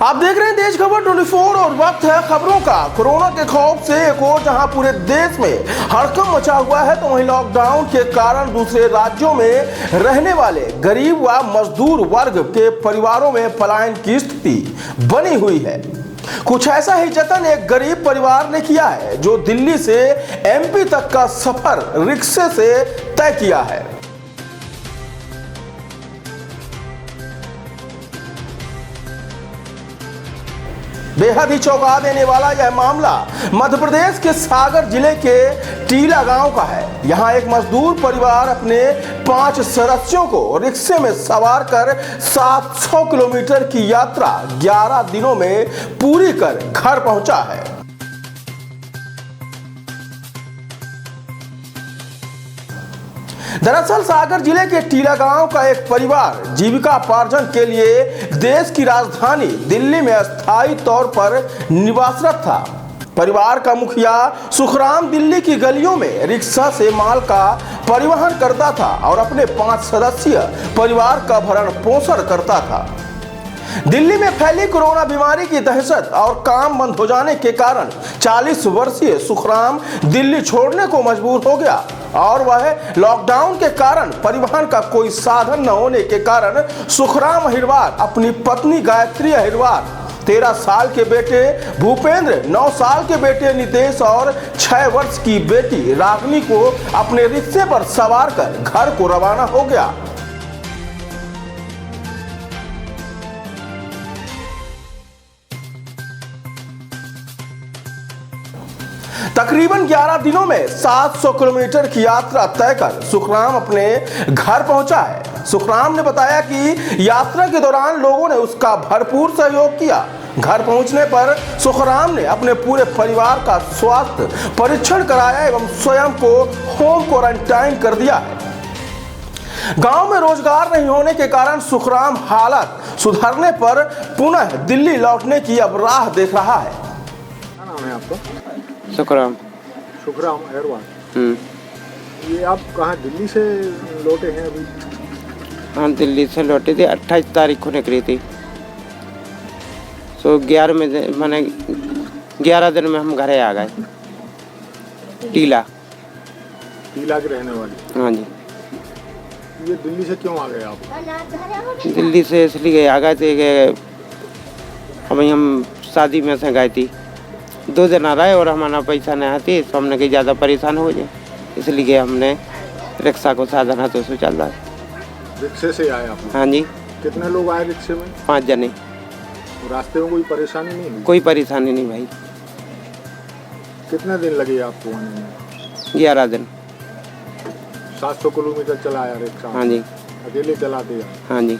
आप देख रहे हैं देश खबर 24 और वक्त है खबरों का। कोरोना के खौफ से एक और जहां पूरे देश में हड़कंप मचा हुआ है, तो वहीं लॉकडाउन के कारण दूसरे राज्यों में रहने वाले गरीब व मजदूर वर्ग के परिवारों में पलायन की स्थिति बनी हुई है। कुछ ऐसा ही जतन एक गरीब परिवार ने किया है, जो दिल्ली से एमपी तक का सफर रिक्शे से तय किया है। बेहद ही चौंका देने वाला यह मामला मध्य प्रदेश के सागर जिले के टीला गांव का है। यहां एक मजदूर परिवार अपने 5 सदस्यों को रिक्शे में सवार कर 700 किलोमीटर की यात्रा 11 दिनों में पूरी कर घर पहुंचा है। दरअसल सागर जिले के टीला गांव का एक परिवार जीविकापार्जन के लिए देश की राजधानी दिल्ली में अस्थायी तौर पर निवासरत था। परिवार का मुखिया सुखराम दिल्ली की गलियों में रिक्शा से माल का परिवहन करता था और अपने 5 सदस्यीय परिवार का भरण पोषण करता था। दिल्ली में फैली कोरोना बीमारी की दहशत और काम बंद हो जाने के कारण 40 वर्षीय सुखराम दिल्ली छोड़ने को मजबूर हो गया और वह लॉकडाउन के कारण परिवहन का कोई साधन न होने के कारण सुखराम अहिरवार अपनी पत्नी गायत्री अहिरवार, 13 साल के बेटे भूपेंद्र, 9 साल के बेटे नितेश और 6 वर्ष की बेटी रागनी को अपने रिक्शे पर सवार कर घर को रवाना हो गया। तकरीबन 11 दिनों में 700 किलोमीटर की यात्रा तय कर सुखराम अपने घर पहुंचा है। सुखराम ने बताया कि यात्रा के दौरान लोगों ने उसका भरपूर सहयोग किया। घर पहुंचने पर सुखराम ने अपने पूरे परिवार का स्वास्थ्य परीक्षण कराया एवं स्वयं को होम क्वारंटाइन कर दिया है। गांव में रोजगार नहीं होने के कारण सुखराम हालत सुधरने पर पुनः दिल्ली लौटने की अब राह देख रहा है। क्या नाम है आपका? सुखराम अहिरवार। ये आप कहाँ दिल्ली से लौटे हैं अभी? हाँ, दिल्ली से लौटे थे। 28 तारीख को निकली थी। तो 11 में मैंने 11 दिन में हम घरे आ गए। टीला के रहने वाले? हाँ जी। ये दिल्ली से क्यों आ गए आप? दिल्ली से इसलिए आ गए थे कि अभी हम शादी में से गए थी, 2 दिन आ रहे और हमारा पैसा नहीं आती, तो हमने कहीं ज़्यादा परेशान हो जाए, इसलिए हमने रिक्शा को साधन हाथों से चल रहा है। रिक्शे से आए आप? हाँ जी। कितने लोग आए रिक्शे में? 5 जने। रास्ते में कोई परेशानी नहीं हुई? कोई परेशानी नहीं भाई। कितने दिन लगे आपको आने में? 11 दिन। 700 किलोमीटर चलाया रिक्शा? हाँ जी। अकेले चलाते हैं? हाँ जी।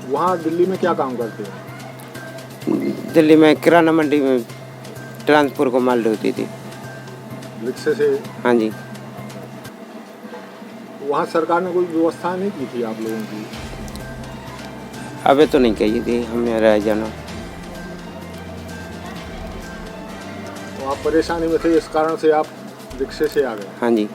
वहाँ दिल्ली में क्या काम करते हैं? दिल्ली में किराना मंडी में ट्रांसपोर्ट को माल ढोती थी रिक्शे से? हाँ जी। वहाँ सरकार ने कोई व्यवस्था नहीं की थी आप लोगों की? अबे तो नहीं कही थी हमें रह जाना। तो आप परेशानी में थे, इस कारण से आप रिक्शे से आ गए? हाँ जी।